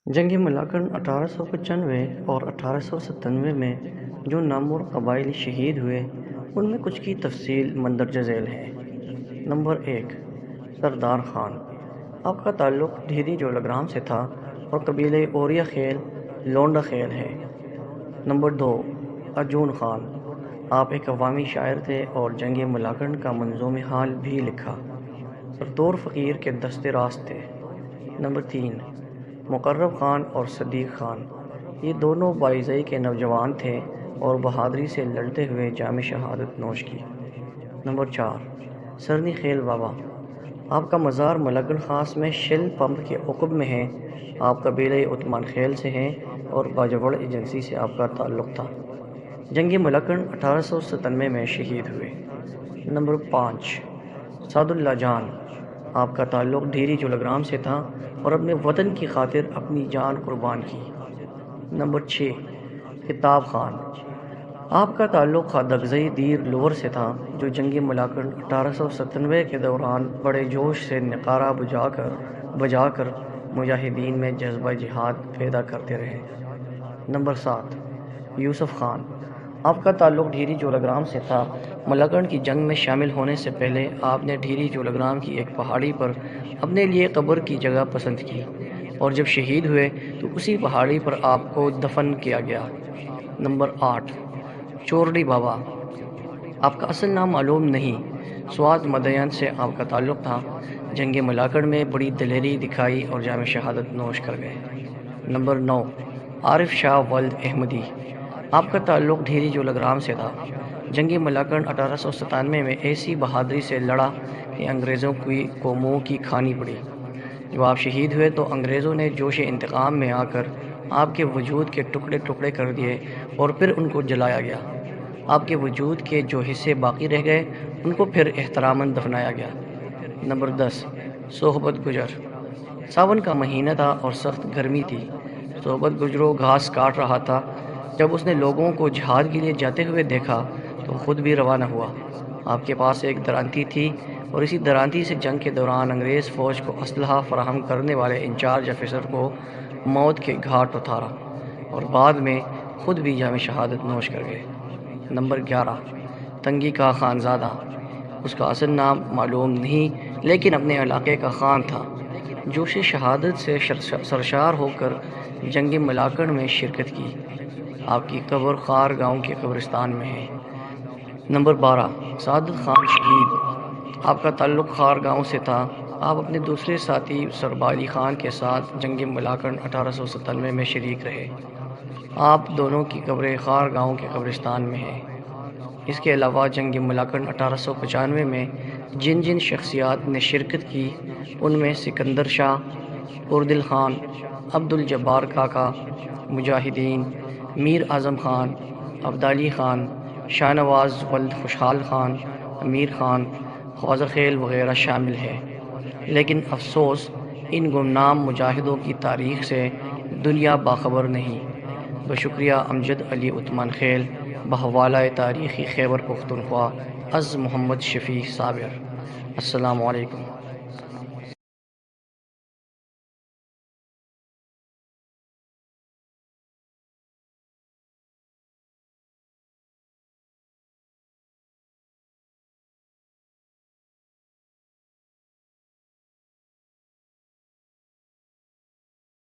جنگ ملاکنڈ 1895 اور 1897 میں جو نامور قبائلی شہید ہوئے ان میں کچھ کی تفصیل مندرجہ ذیل ہے۔ نمبر 1، سردار خان۔ آپ کا تعلق ڈھیری جولگرام سے تھا اور قبیلہ اوریا خیل لونڈا خیل ہے۔ نمبر 2، ارجن خان۔ آپ ایک عوامی شاعر تھے اور جنگ ملاکنڈ کا منظوم حال بھی لکھا۔ سرتور فقیر کے دست راست تھے۔ نمبر 3، مقرب خان اور صدیق خان۔ یہ دونوں بائیزئی کے نوجوان تھے اور بہادری سے لڑتے ہوئے جام شہادت نوش کی۔ نمبر 4، سرنی خیل بابا۔ آپ کا مزار ملاکنڈ خاص میں شل پمپ کے عقب میں ہے۔ آپ قبیلہ عثمان خیل سے ہیں اور باجوڑ ایجنسی سے آپ کا تعلق تھا۔ جنگ ملاکنڈ 1897 میں شہید ہوئے۔ نمبر 5، سعد اللہ جان۔ آپ کا تعلق ڈھیری جولگرام سے تھا اور اپنے وطن کی خاطر اپنی جان قربان کی۔ نمبر 6، خطاب خان۔ آپ کا تعلق خادگزئی دیر لور سے تھا جو جنگ ملاکنڈ 1897 کے دوران بڑے جوش سے نقارہ بجا کر مجاہدین میں جذبہ جہاد پیدا کرتے رہے۔ نمبر 7، یوسف خان۔ آپ کا تعلق ڈھیری جولگرام سے تھا۔ ملاکنڈ کی جنگ میں شامل ہونے سے پہلے آپ نے ڈھیری جولگرام کی ایک پہاڑی پر اپنے لیے قبر کی جگہ پسند کی اور جب شہید ہوئے تو اسی پہاڑی پر آپ کو دفن کیا گیا۔ نمبر 8، چورڈی بابا۔ آپ کا اصل نام معلوم نہیں، سوات مدین سے آپ کا تعلق تھا۔ جنگ ملاکنڈ میں بڑی دلیری دکھائی اور جام شہادت نوش کر گئے۔ نمبر 9، عارف شاہ ولد احمدی۔ آپ کا تعلق ڈھیری جولگرام سے تھا۔ جنگ ملاکنڈ 1897 میں ایسی بہادری سے لڑا کہ انگریزوں کو منہ کی کھانی پڑی۔ جب آپ شہید ہوئے تو انگریزوں نے جوش انتقام میں آ کر آپ کے وجود کے ٹکڑے ٹکڑے کر دیے اور پھر ان کو جلایا گیا۔ آپ کے وجود کے جو حصے باقی رہ گئے ان کو پھر احتراماً دفنایا گیا۔ نمبر 10، صحبت گجر۔ ساون کا مہینہ تھا اور سخت گرمی تھی۔ صحبت گجرو گھاس کاٹ رہا تھا۔ جب اس نے لوگوں کو جہاد کے لیے جاتے ہوئے دیکھا تو خود بھی روانہ ہوا۔ آپ کے پاس ایک درانتی تھی اور اسی درانتی سے جنگ کے دوران انگریز فوج کو اسلحہ فراہم کرنے والے انچارج افسر کو موت کے گھاٹ اتارا اور بعد میں خود بھی جام شہادت نوش کر گئے۔ نمبر 11، تنگی کا خانزادہ۔ اس کا اصل نام معلوم نہیں لیکن اپنے علاقے کا خان تھا۔ جوش شہادت سے سرشار ہو کر جنگ ملاکنڈ میں شرکت کی۔ آپ کی قبر خار گاؤں کے قبرستان میں ہے۔ نمبر 12، سعادت خان شہید۔ آپ کا تعلق خار گاؤں سے تھا۔ آپ اپنے دوسرے ساتھی سربالی خان کے ساتھ جنگ ملاکنڈ 1897 میں شریک رہے۔ آپ دونوں کی قبریں خار گاؤں کے قبرستان میں ہیں۔ اس کے علاوہ جنگ ملاکنڈ 1895 میں جن جن شخصیات نے شرکت کی ان میں سکندر شاہ، اردل خان، عبدالجبار کاکا، مجاہدین، میر اعظم خان، عبدالی خان، شاہ نواز ولد خوشحال خان، امیر خان، خواجہ خیل وغیرہ شامل ہیں۔ لیکن افسوس ان گمنام مجاہدوں کی تاریخ سے دنیا باخبر نہیں۔ بشکریہ امجد علی عثمان خیل، بحوالہ تاریخی خیبر پختونخوا، از محمد شفیع صابر۔ السلام علیکم۔